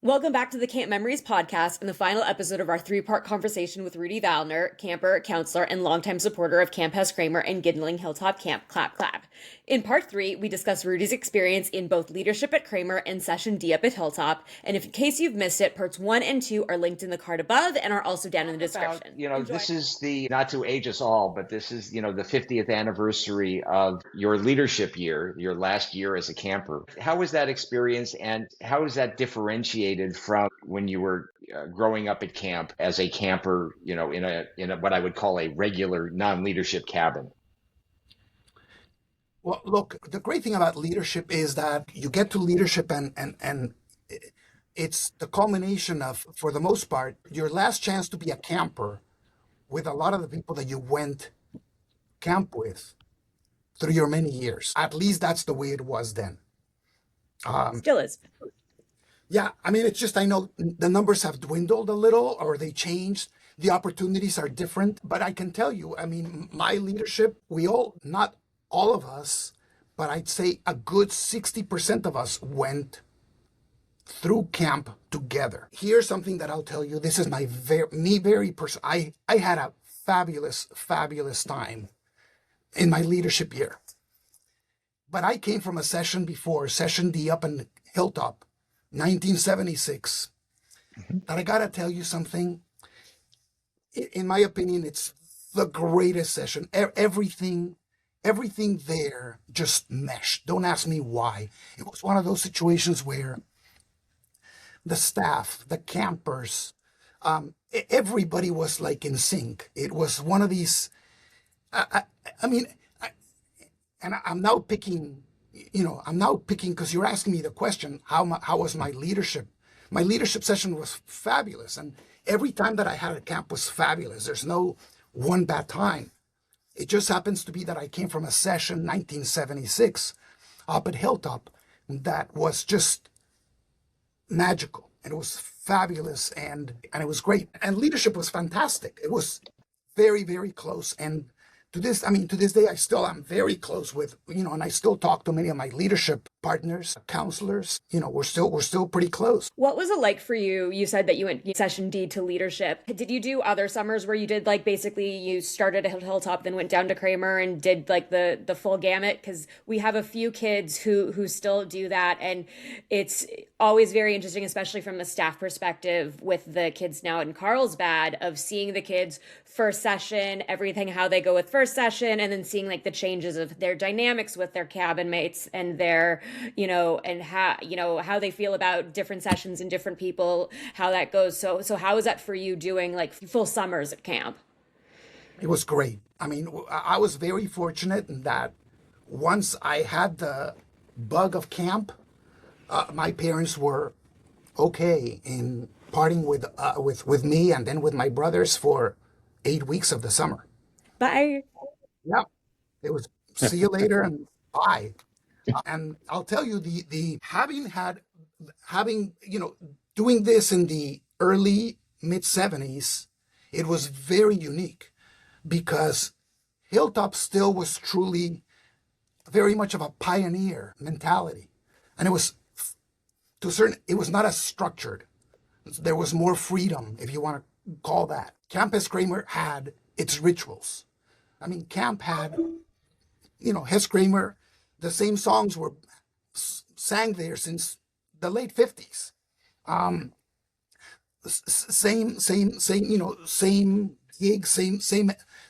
Welcome back to the Camp Memories podcast and the final episode of our three-part conversation with Rudy Valner, camper, counselor, and longtime supporter of Camp Hess, Kramer, and Gindling Hilltop Camp. Clap, clap. In part three, we discuss Rudy's experience in both leadership at Kramer and session D up at Hilltop. And if in case you've missed it, parts 1 and 2 are linked in the card above and are also down in the description. Enjoy. This is not to age us all, but this is, the 50th anniversary of your leadership year, your last year as a camper. How was that experience, and how is that differentiated from when you were growing up at camp as a camper, in a what I would call a regular non-leadership cabin? Well, look, the great thing about leadership is that you get to leadership and it's the culmination of, for the most part, your last chance to be a camper with a lot of the people that you went camp with through your many years. At least that's the way it was then. Still is. Yeah, I mean, it's just, I know the numbers have dwindled a little or they changed. The opportunities are different. But I can tell you, I mean, my leadership, not all of us, but I'd say a good 60% of us went through camp together. Here's something that I'll tell you. This is very personal. I had a fabulous time in my leadership year. But I came from a session before, session D up in Hilltop, 1976, that I gotta tell you something. In my opinion, it's the greatest session. Everything there just meshed. Don't ask me why. It was one of those situations where the staff, the campers, everybody was like in sync. It was one of these, I'm now picking, because you're asking me the question, how was my leadership? My leadership session was fabulous. And every time that I had a camp was fabulous. There's no one bad time. It just happens to be that I came from a session 1976 up at Hilltop that was just magical, and it was fabulous, and it was great, and leadership was fantastic. It was very close, and to this day, I still am very close with, and I still talk to many of my leadership partners, counselors. We're still pretty close. What was it like for you? You said that you went session D to leadership. Did you do other summers where you did basically you started at Hilltop, then went down to Kramer and did the full gamut? Because we have a few kids who still do that, and it's always very interesting, especially from the staff perspective with the kids now in Carlsbad, of seeing the kids first session, everything, how they go with first session, and then seeing the changes of their dynamics with their cabin mates and their, and how they feel about different sessions and different people, how that goes. So how is that for you doing full summers at camp? It was great. I mean, I was very fortunate in that once I had the bug of camp, my parents were okay in parting with me and then with my brothers for 8 weeks of the summer. Bye. Yeah, it was see you later and bye. And I'll tell you, the having doing this in the early mid 70s, it was very unique because Hilltop still was truly very much of a pioneer mentality, and it was it was not as structured. There was more freedom, if you want to call that. Camp Hess Kramer had its rituals. I mean, camp had, Hess Kramer, the same songs were sang there since the late 50s. Same gigs,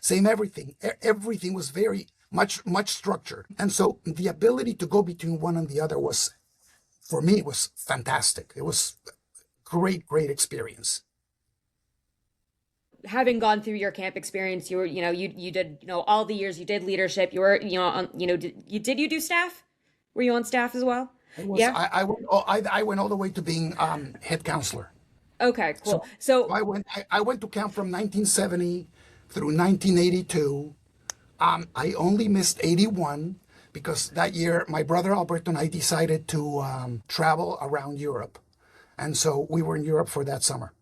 same everything. Everything was very much structured. And so the ability to go between one and the other was, for me, it was fantastic. It was great experience. Having gone through your camp experience, you were, you did, all the years you did leadership, you were, did you do staff? Were you on staff as well? Yeah. I went all the way to being head counselor. Okay, cool. So I went to camp from 1970 through 1982. I only missed 81 because that year my brother Alberto and I decided to travel around Europe. And so we were in Europe for that summer.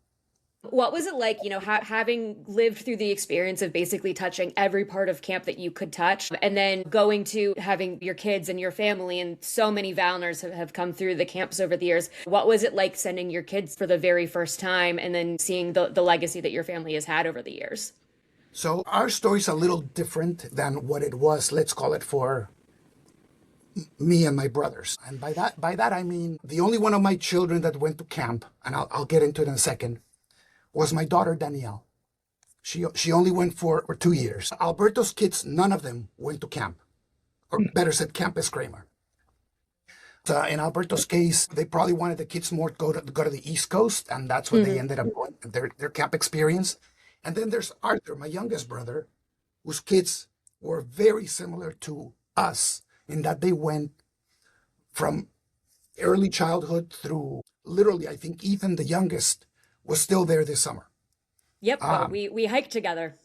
What was it like, having lived through the experience of basically touching every part of camp that you could touch, and then going to having your kids and your family, and so many Valners have come through the camps over the years. What was it like sending your kids for the very first time and then seeing the legacy that your family has had over the years? So our story's a little different than what it was, let's call it, for me and my brothers. And by that I mean the only one of my children that went to camp, and I'll get into it in a second, was my daughter Danielle. She only went for 2 years. Alberto's kids, none of them went to camp, or better said, Campus Kramer. So in Alberto's case, they probably wanted the kids more to go to the East Coast, and that's where they ended up going, their camp experience. And then there's Arthur, my youngest brother, whose kids were very similar to us in that they went from early childhood through literally, I think Ethan, the youngest, was still there this summer. Yep, we hiked together.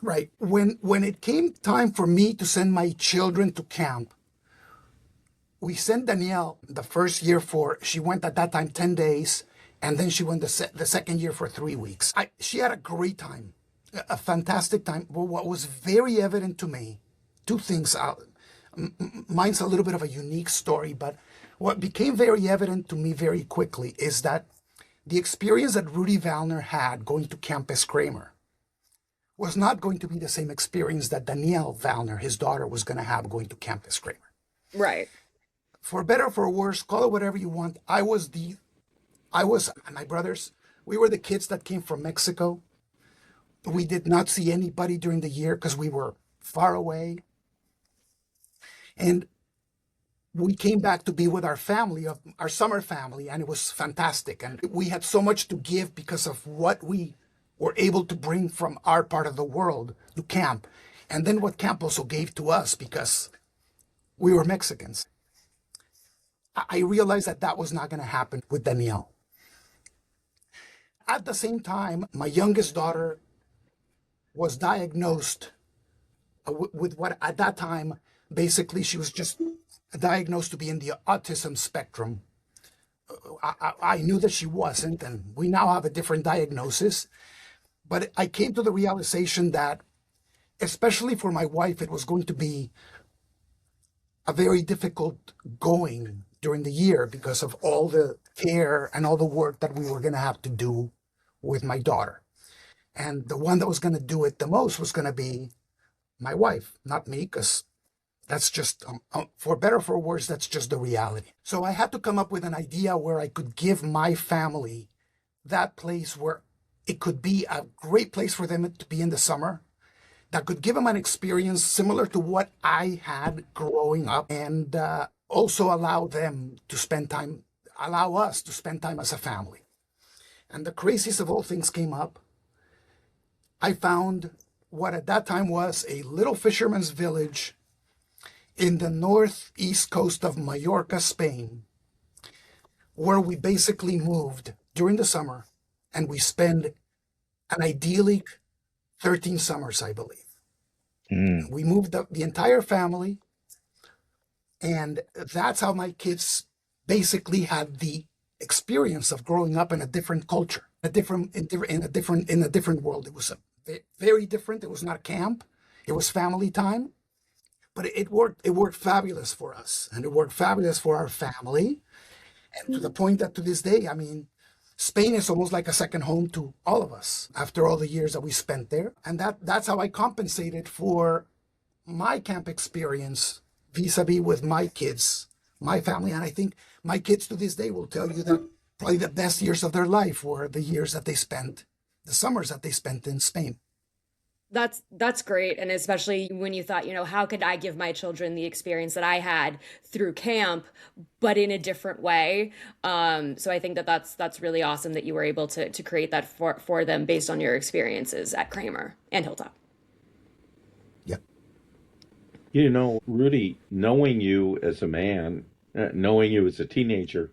Right. When it came time for me to send my children to camp, we sent Danielle the first year she went at that time 10 days, and then she went the second year for 3 weeks. She had a great time, a fantastic time. But what was very evident to me, two things. Mine's a little bit of a unique story, but what became very evident to me very quickly is that the experience that Rudy Valner had going to Campus Kramer was not going to be the same experience that Danielle Valner, his daughter, was going to have going to Campus Kramer. Right. For better or for worse, call it whatever you want. And my brothers, we were the kids that came from Mexico. We did not see anybody during the year because we were far away. And we came back to be with our family, our summer family, and it was fantastic. And we had so much to give because of what we were able to bring from our part of the world to camp. And then what camp also gave to us because we were Mexicans. I realized that was not going to happen with Danielle. At the same time, my youngest daughter was diagnosed with what at that time, basically she was just diagnosed to be in the autism spectrum. I knew that she wasn't, and we now have a different diagnosis. But I came to the realization that, especially for my wife, it was going to be a very difficult going during the year because of all the care and all the work that we were going to have to do with my daughter. And the one that was going to do it the most was going to be my wife, not me, because that's just, for better or for worse, that's just the reality. So I had to come up with an idea where I could give my family that place where it could be a great place for them to be in the summer, that could give them an experience similar to what I had growing up, and also allow us to spend time as a family. And the craziest of all things came up. I found what at that time was a little fisherman's village in the northeast coast of Mallorca, Spain, where we basically moved during the summer, and we spent an idyllic 13 summers, I believe. We moved up the entire family, and that's how my kids basically had the experience of growing up in a different culture, in a different world. It was very different. It was not camp. It was family time. But it worked fabulous for us, and it worked fabulous for our family. And to the point that to this day, I mean, Spain is almost like a second home to all of us after all the years that we spent there. And that's how I compensated for my camp experience vis-a-vis with my kids, my family. And I think my kids to this day will tell you that probably the best years of their life were the years that they spent, the summers that they spent in Spain. That's great. And especially when you thought, how could I give my children the experience that I had through camp, but in a different way? So I think that's really awesome that you were able to create that for them based on your experiences at Kramer and Hilltop. Yeah. Rudy, knowing you as a man, knowing you as a teenager,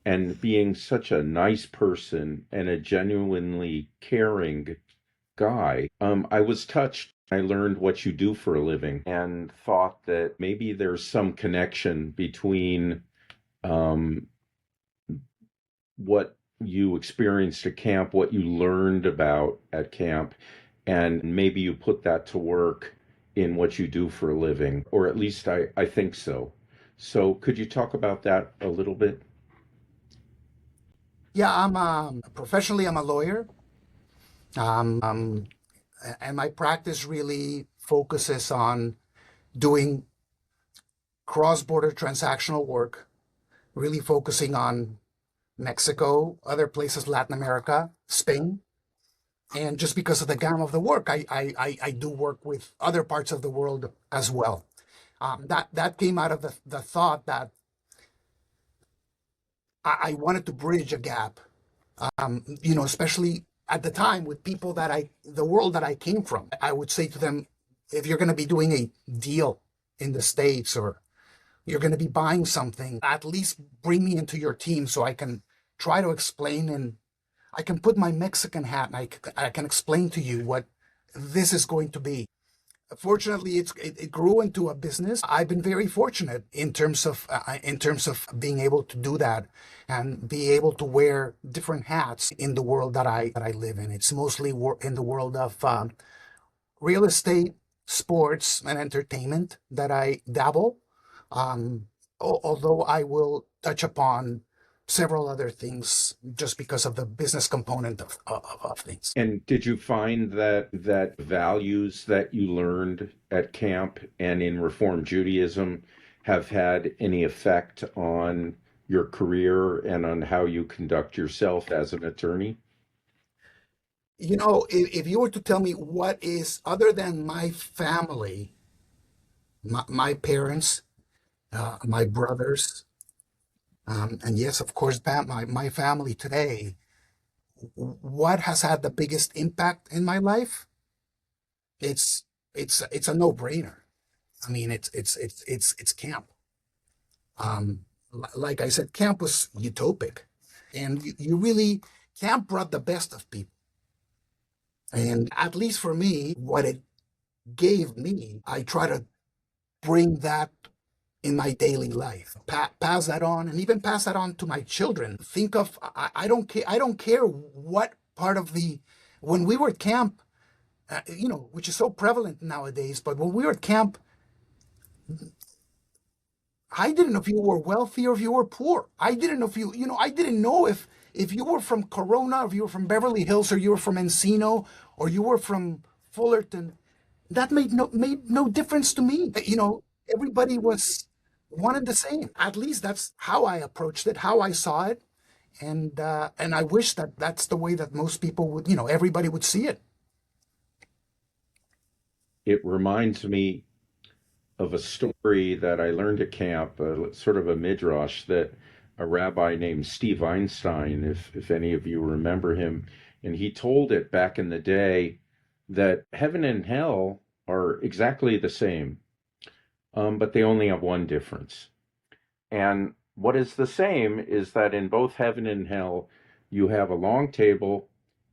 and being such a nice person and a genuinely caring guy, I was touched. I learned what you do for a living and thought that maybe there's some connection between what you experienced at camp, what you learned about at camp, and maybe you put that to work in what you do for a living, or at least I think so. So could you talk about that a little bit? Yeah, I'm professionally I'm a lawyer. Um, and my practice really focuses on doing cross-border transactional work, really focusing on Mexico, other places, Latin America, Spain. And just because of the gamut of the work, I do work with other parts of the world as well. That came out of the thought that I wanted to bridge a gap, especially at the time with people the world that I came from. I would say to them, if you're going to be doing a deal in the States or you're going to be buying something, at least bring me into your team so I can try to explain and I can put my Mexican hat and I can explain to you what this is going to be. Fortunately, it grew into a business. I've been very fortunate in terms of being able to do that and be able to wear different hats in the world that I live in. It's mostly in the world of real estate, sports, and entertainment that I dabble. Um, Although I will touch upon several other things just because of the business component of things. And did you find that values that you learned at camp and in Reform Judaism have had any effect on your career and on how you conduct yourself as an attorney? If you were to tell me what is, other than my family, my parents, my brothers, and yes, of course, my family today, what has had the biggest impact in my life? It's it's a no-brainer. I mean, it's camp. Like I said, camp was utopic, and you really camp brought the best of people. And at least for me, what it gave me, I try to bring that in my daily life, pass that on, and even pass that on to my children. Think of I don't care. I don't care what part of the when we were at camp, which is so prevalent nowadays. But when we were at camp, I didn't know if you were wealthy or if you were poor. I didn't know if I didn't know if you were from Corona, if you were from Beverly Hills, or you were from Encino, or you were from Fullerton. That made no difference to me. Everybody was one and the same. At least that's how I approached it, how I saw it, and I wish that that's the way that most people would, everybody would see it. It reminds me of a story that I learned at camp, sort of a midrash that a rabbi named Steve Einstein, if any of you remember him, and he told it back in the day that heaven and hell are exactly the same, but they only have one difference. And what is the same is that in both heaven and hell, you have a long table,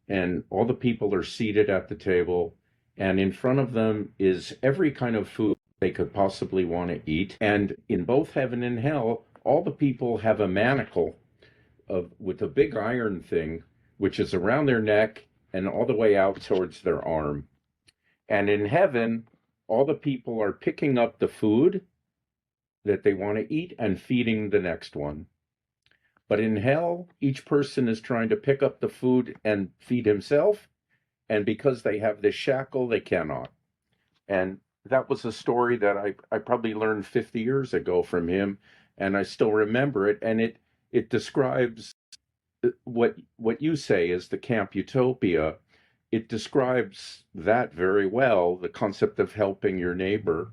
and all the people are seated at the table, and in front of them is every kind of food they could possibly want to eat. And in both heaven and hell, all the people have a manacle with a big iron thing, which is around their neck and all the way out towards their arm. And in heaven, all the people are picking up the food that they want to eat and feeding the next one. But in hell, each person is trying to pick up the food and feed himself. And because they have this shackle, they cannot. And that was a story that I probably learned 50 years ago from him. And I still remember it. And it describes what you say is the camp utopia. It describes that very well, the concept of helping your neighbor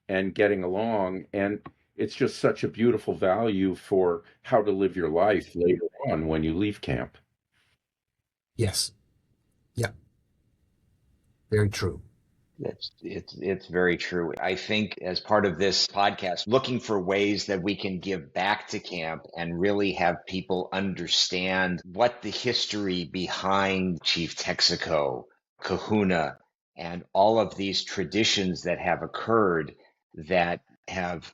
and getting along. And it's just such a beautiful value for how to live your life later on when you leave camp. Yes. Yeah. Very true. It's very true. I think as part of this podcast, looking for ways that we can give back to camp and really have people understand what the history behind Chief Texaco, Kahuna, and all of these traditions that have occurred that have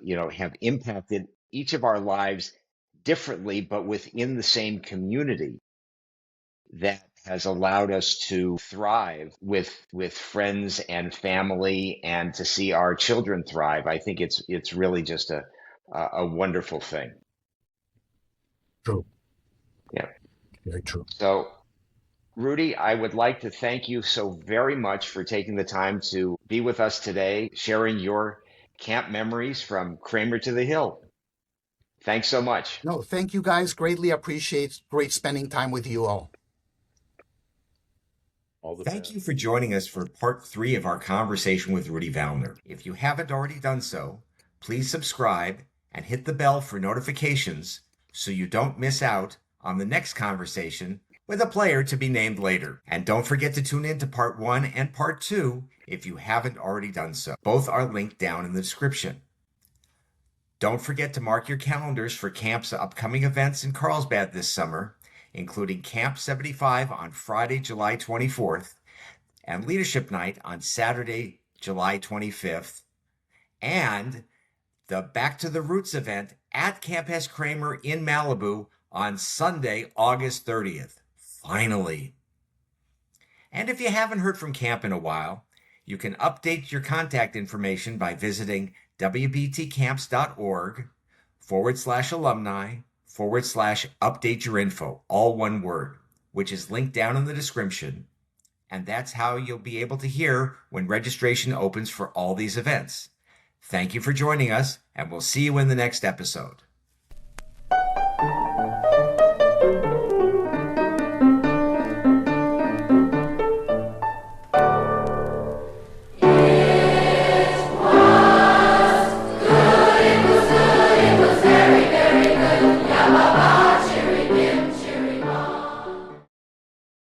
impacted each of our lives differently, but within the same community. that has allowed us to thrive with friends and family and to see our children thrive. I think it's really just a wonderful thing. True. Yeah. Very true. So, Rudy, I would like to thank you so very much for taking the time to be with us today, sharing your camp memories from Kramer to the Hill. Thanks so much. No, thank you guys. Greatly appreciate. Great spending time with you all. All the Thank best. you for joining us for part 3 of our conversation with Rudy Valner. If you haven't already done so, please subscribe and hit the bell for notifications so you don't miss out on the next conversation with a player to be named later. And don't forget to tune in to part 1 and part 2 if you haven't already done so. Both are linked down in the description. Don't forget to mark your calendars for camp's upcoming events in Carlsbad this summer, including Camp 75 on Friday, July 24th, and Leadership Night on Saturday, July 25th, and the Back to the Roots event at Camp Hess Kramer in Malibu on Sunday, August 30th. Finally. And if you haven't heard from camp in a while, you can update your contact information by visiting wbtcamps.org/alumni/update your info, all one word, which is linked down in the description. And that's how you'll be able to hear when registration opens for all these events. Thank you for joining us, and we'll see you in the next episode.